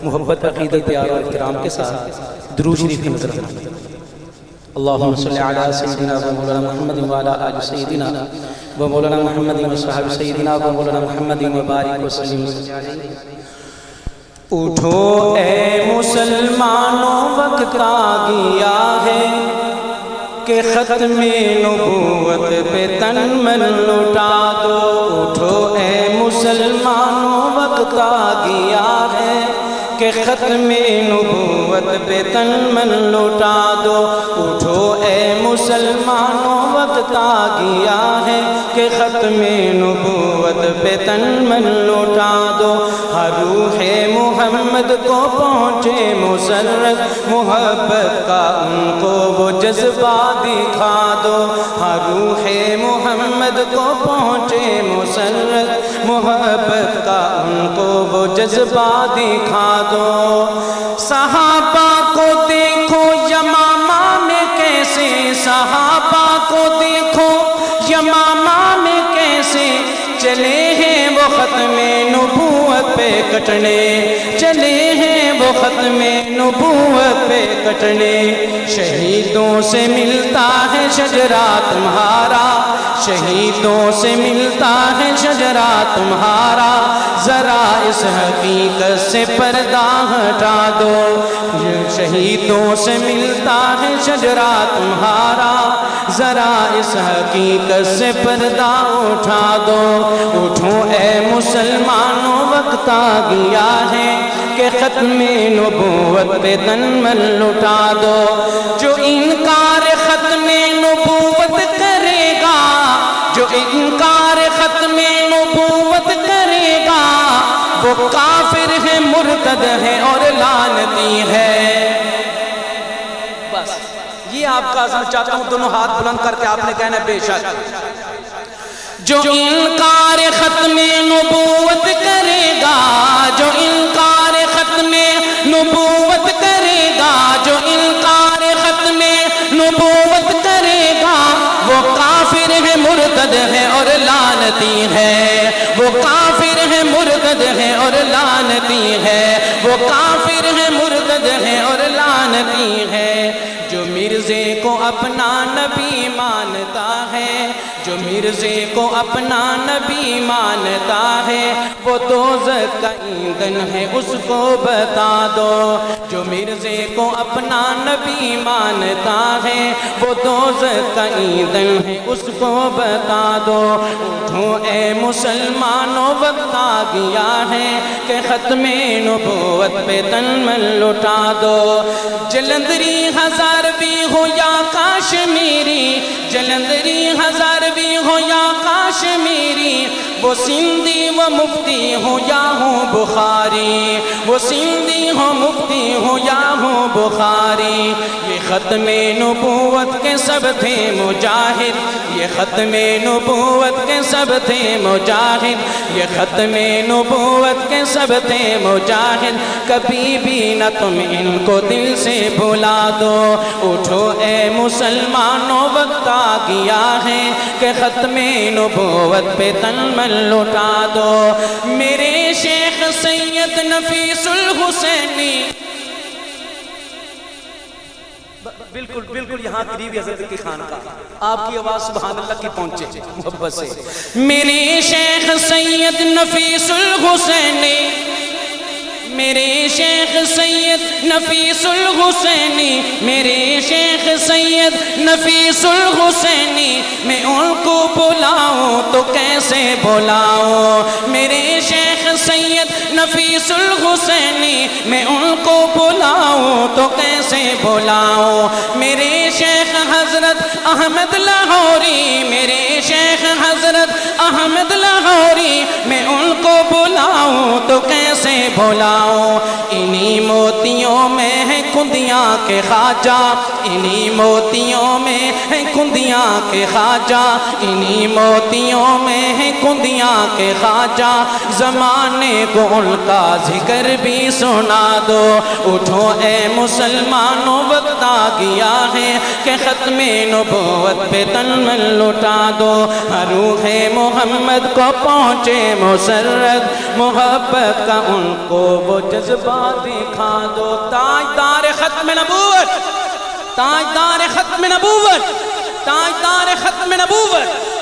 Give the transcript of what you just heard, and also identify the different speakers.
Speaker 1: محبت عقیدت پیار اور احترام کے ساتھ درود شریف کی نظر رکھیں۔ اللہم صلی علی سیدنا و مولانا محمد و علی آل سیدنا و مولانا محمد و صحابہ سیدنا و مولانا محمد و بارک وسلم۔ اٹھو اے مسلمانوں وقت آ گیا ہے کہ ختم نبوت پہ تن من لٹا دو۔ اٹھو اے مسلمانوں وقت آ گیا ہے کہ ختم نبوت پہ تن من لٹا دو۔ اٹھو اے مسلمانوں وقت آ گیا ہے کہ ختم نبوت پہ تن من لٹا دو۔ ہر روح محمد کو پہنچے مسرت محبت کا ان کو وہ جذبہ دکھا دو۔ ہر روح محمد کو پہنچے مسرت محبت کا ان کو وہ جذبہ دکھا دو۔ صحابہ کو دیکھو یمامہ میں کیسے، صحابہ کو دیکھو یمامہ میں کیسے چلے ہیں وہ ختم نبوت پہ کٹنے، چلے ہیں وہ ختم نبوت پہ کٹنے۔ شہیدوں سے ملتا ہے شجرہ تمہارا، شہیدوں سے ملتا ہے شجرہ تمہارا، ذرا اس حقیقت سے پردہ ہٹا دو۔ شہیدوں سے ملتا ہے شجرہ تمہارا، ذرا اس حقیقت سے پردہ اٹھا دو۔ اٹھو اے مسلمانوں وقت آ گیا ہے کہ ختم نبوت پہ تن من لٹا دو۔ جو انکار ختم نبوت کرے گا، جو انکار ختم نبوت کرے گا، وہ کافر ہے، مرتد ہے اور لعنتی ہے۔ بس یہ آپ کا عزم چاہتا ہوں، دونوں ہاتھ بلند کر کے آپ نے کہنا بے شک۔ جو انکار ختم نبوت کرے گا، جو انکار ختم نبوت کرے گا، جو انکار ختم نبوت کرے گا، وہ کافر ہے، مرتد ہے اور لعنتی ہے۔ وہ کافر ہے، مرتد ہے اور لعنتی ہے۔ وہ کافر ہے، مرتد ہے اور لعنتی ہے۔ جو مرزے کو اپنا نبی مانتا ہے، جو مرزے کو اپنا نبی مانتا ہے، وہ دوزخ کا ایندھن ہے، اس کو بتا دو۔ جو مرزے کو اپنا نبی مانتا ہے، وہ دوزخ کا ایندھن ہے، اس کو بتا دو۔ اٹھو اے مسلمانوں وقت آ گیا ہے کہ ختم نبوت پہ تن من لٹا دو۔ جلندری ہزاروی ہو یا کاشمیری، جلندری ہزاروی ہو یا کاشمیری، وہ سندھی و مفتی ہو یا ہو بخاری، وہ سندھی ہو مفتی ہو یا ہو بخاری، یہ ختم نبوت کے سب تھے مجاہد، یہ ختم نبوت کے سب تھے مجاہد، یہ ختم نبوت کے سب تھے مجاہد، کبھی بھی نہ تم ان کو دل سے بھلا دو۔ اٹھو اے مسلمانوں وقت آ گیا ہے کہ ختم نبوت پہ تن من لٹا دو۔ میرے شیخ سید نفیس الحسینی، بالکل بالکل یہاں قریب حضرت کی خانقاہ، آپ کی آواز سبحان اللہ کی پہنچے محبت سے۔ میرے شیخ سید نفیس الحسینی، میرے شیخ سید نفیس الحسینی، میرے شیخ سید نفیس الحسینی، میں ان کو بلاؤں تو کیسے بلاؤں؟ میرے شیخ سید نفیس الحسینی، میں ان کو بلاؤں تو کیسے بلاؤں؟ میرے شیخ حضرت احمد لاہوری، میرے شیخ حضرت احمد لاہوری، میں ان کو بلاؤں تو کیسے بلاؤں؟ انہی موتیوں میں ہیں کندیاں کے خواجہ، انہی موتیوں میں ہیں کندیاں کے خواجہ، انہی موتیوں میں ہیں کندیاں کے خواجہ، زمانے کو ان کا ذکر بھی سنا دو۔ اٹھو اے مسلمانوں وقت آ گیا ہے کہ ختم نبوت پہ تن من لٹا دو۔ روح محمد کو پہنچے مسرت محبت کا ان کو وہ جذبہ دکھا دو تاجدار ختم نبوت تاجدار ختم نبوت تاجدار ختم نبوت